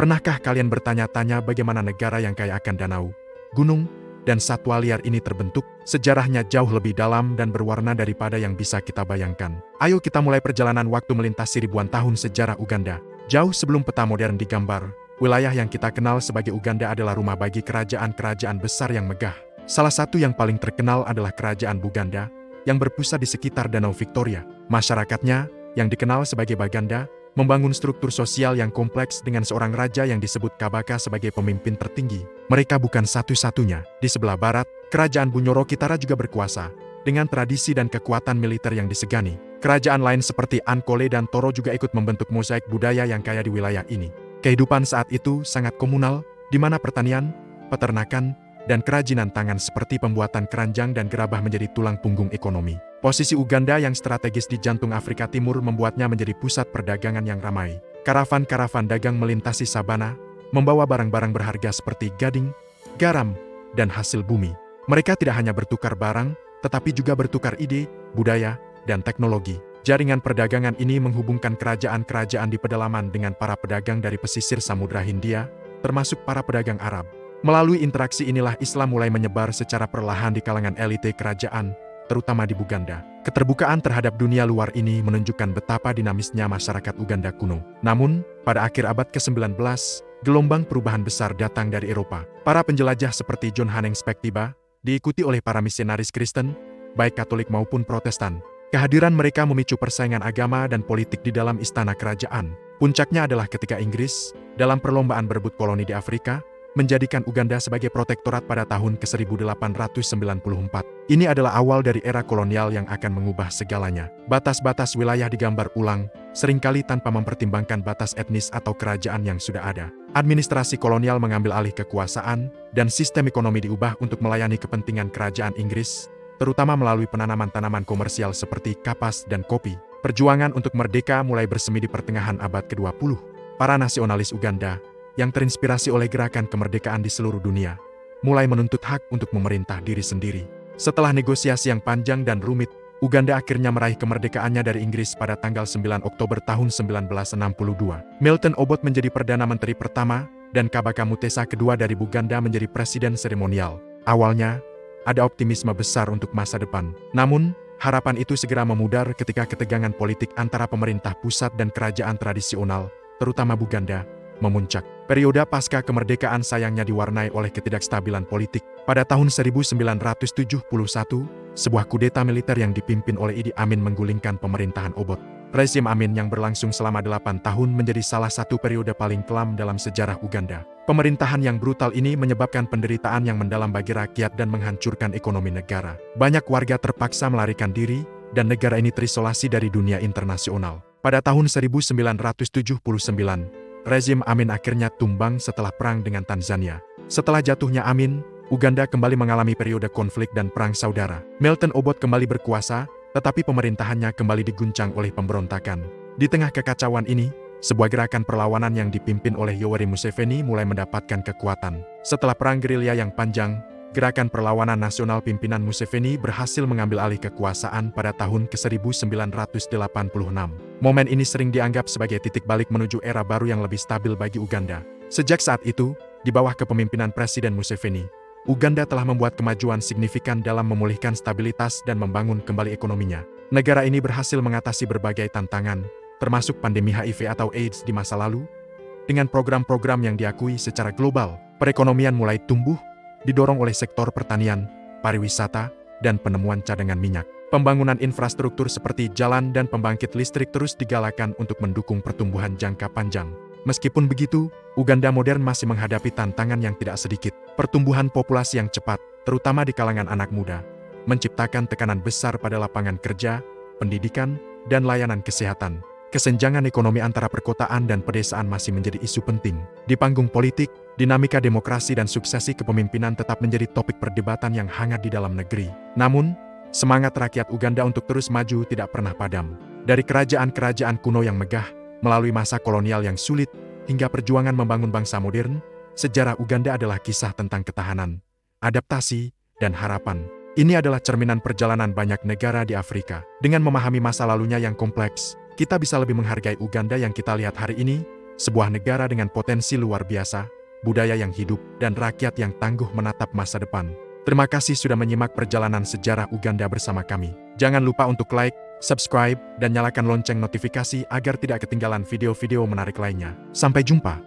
Pernahkah kalian bertanya-tanya bagaimana negara yang kaya akan danau, gunung, dan satwa liar ini terbentuk? Sejarahnya jauh lebih dalam dan berwarna daripada yang bisa kita bayangkan. Ayo kita mulai perjalanan waktu melintasi ribuan tahun sejarah Uganda. Jauh sebelum peta modern digambar, wilayah yang kita kenal sebagai Uganda adalah rumah bagi kerajaan-kerajaan besar yang megah. Salah satu yang paling terkenal adalah Kerajaan Buganda, yang berpusat di sekitar Danau Victoria. Masyarakatnya, yang dikenal sebagai Baganda, membangun struktur sosial yang kompleks dengan seorang raja yang disebut Kabaka sebagai pemimpin tertinggi. Mereka bukan satu-satunya. Di sebelah barat, Kerajaan Bunyoro Kitara juga berkuasa, dengan tradisi dan kekuatan militer yang disegani. Kerajaan lain seperti Ankole dan Toro juga ikut membentuk mosaik budaya yang kaya di wilayah ini. Kehidupan saat itu sangat komunal, di mana pertanian, peternakan, dan kerajinan tangan seperti pembuatan keranjang dan gerabah menjadi tulang punggung ekonomi. Posisi Uganda yang strategis di jantung Afrika Timur membuatnya menjadi pusat perdagangan yang ramai. Karavan-karavan dagang melintasi sabana, membawa barang-barang berharga seperti gading, garam, dan hasil bumi. Mereka tidak hanya bertukar barang, tetapi juga bertukar ide, budaya, dan teknologi. Jaringan perdagangan ini menghubungkan kerajaan-kerajaan di pedalaman dengan para pedagang dari pesisir Samudra Hindia, termasuk para pedagang Arab. Melalui interaksi inilah Islam mulai menyebar secara perlahan di kalangan elite kerajaan, terutama di Buganda. Keterbukaan terhadap dunia luar ini menunjukkan betapa dinamisnya masyarakat Uganda kuno. Namun, pada akhir abad ke-19, gelombang perubahan besar datang dari Eropa. Para penjelajah seperti John Hanning-Speke tiba, diikuti oleh para misionaris Kristen, baik Katolik maupun Protestan. Kehadiran mereka memicu persaingan agama dan politik di dalam istana kerajaan. Puncaknya adalah ketika Inggris, dalam perlombaan berebut koloni di Afrika, menjadikan Uganda sebagai protektorat pada tahun ke-1894. Ini adalah awal dari era kolonial yang akan mengubah segalanya. Batas-batas wilayah digambar ulang, seringkali tanpa mempertimbangkan batas etnis atau kerajaan yang sudah ada. Administrasi kolonial mengambil alih kekuasaan, dan sistem ekonomi diubah untuk melayani kepentingan kerajaan Inggris, terutama melalui penanaman tanaman komersial seperti kapas dan kopi. Perjuangan untuk merdeka mulai bersemi di pertengahan abad ke-20. Para nasionalis Uganda, yang terinspirasi oleh gerakan kemerdekaan di seluruh dunia, mulai menuntut hak untuk memerintah diri sendiri. Setelah negosiasi yang panjang dan rumit, Uganda akhirnya meraih kemerdekaannya dari Inggris pada tanggal 9 Oktober tahun 1962. Milton Obote menjadi Perdana Menteri pertama, dan Kabaka Mutesa kedua dari Buganda menjadi presiden seremonial. Awalnya, ada optimisme besar untuk masa depan. Namun, harapan itu segera memudar ketika ketegangan politik antara pemerintah pusat dan kerajaan tradisional, terutama Buganda, memuncak. Periode pasca kemerdekaan sayangnya diwarnai oleh ketidakstabilan politik. Pada tahun 1971, sebuah kudeta militer yang dipimpin oleh Idi Amin menggulingkan pemerintahan Obote. Rezim Amin yang berlangsung selama 8 tahun menjadi salah satu periode paling kelam dalam sejarah Uganda. Pemerintahan yang brutal ini menyebabkan penderitaan yang mendalam bagi rakyat dan menghancurkan ekonomi negara. Banyak warga terpaksa melarikan diri, dan negara ini terisolasi dari dunia internasional. Pada tahun 1979, rezim Amin akhirnya tumbang setelah perang dengan Tanzania. Setelah jatuhnya Amin, Uganda kembali mengalami periode konflik dan perang saudara. Milton Obote kembali berkuasa, tetapi pemerintahannya kembali diguncang oleh pemberontakan. Di tengah kekacauan ini, sebuah gerakan perlawanan yang dipimpin oleh Yoweri Museveni mulai mendapatkan kekuatan. Setelah perang gerilya yang panjang, Gerakan Perlawanan Nasional pimpinan Museveni berhasil mengambil alih kekuasaan pada tahun ke-1986. Momen ini sering dianggap sebagai titik balik menuju era baru yang lebih stabil bagi Uganda. Sejak saat itu, di bawah kepemimpinan Presiden Museveni, Uganda telah membuat kemajuan signifikan dalam memulihkan stabilitas dan membangun kembali ekonominya. Negara ini berhasil mengatasi berbagai tantangan, termasuk pandemi HIV atau AIDS di masa lalu. Dengan program-program yang diakui secara global, perekonomian mulai tumbuh, didorong oleh sektor pertanian, pariwisata, dan penemuan cadangan minyak. Pembangunan infrastruktur seperti jalan dan pembangkit listrik terus digalakan untuk mendukung pertumbuhan jangka panjang. Meskipun begitu, Uganda modern masih menghadapi tantangan yang tidak sedikit. Pertumbuhan populasi yang cepat, terutama di kalangan anak muda, menciptakan tekanan besar pada lapangan kerja, pendidikan, dan layanan kesehatan. Kesenjangan ekonomi antara perkotaan dan pedesaan masih menjadi isu penting. Di panggung politik, dinamika demokrasi dan suksesi kepemimpinan tetap menjadi topik perdebatan yang hangat di dalam negeri. Namun, semangat rakyat Uganda untuk terus maju tidak pernah padam. Dari kerajaan-kerajaan kuno yang megah, melalui masa kolonial yang sulit, hingga perjuangan membangun bangsa modern, sejarah Uganda adalah kisah tentang ketahanan, adaptasi, dan harapan. Ini adalah cerminan perjalanan banyak negara di Afrika. Dengan memahami masa lalunya yang kompleks, kita bisa lebih menghargai Uganda yang kita lihat hari ini, sebuah negara dengan potensi luar biasa, budaya yang hidup, dan rakyat yang tangguh menatap masa depan. Terima kasih sudah menyimak perjalanan sejarah Uganda bersama kami. Jangan lupa untuk like, subscribe, dan nyalakan lonceng notifikasi agar tidak ketinggalan video-video menarik lainnya. Sampai jumpa.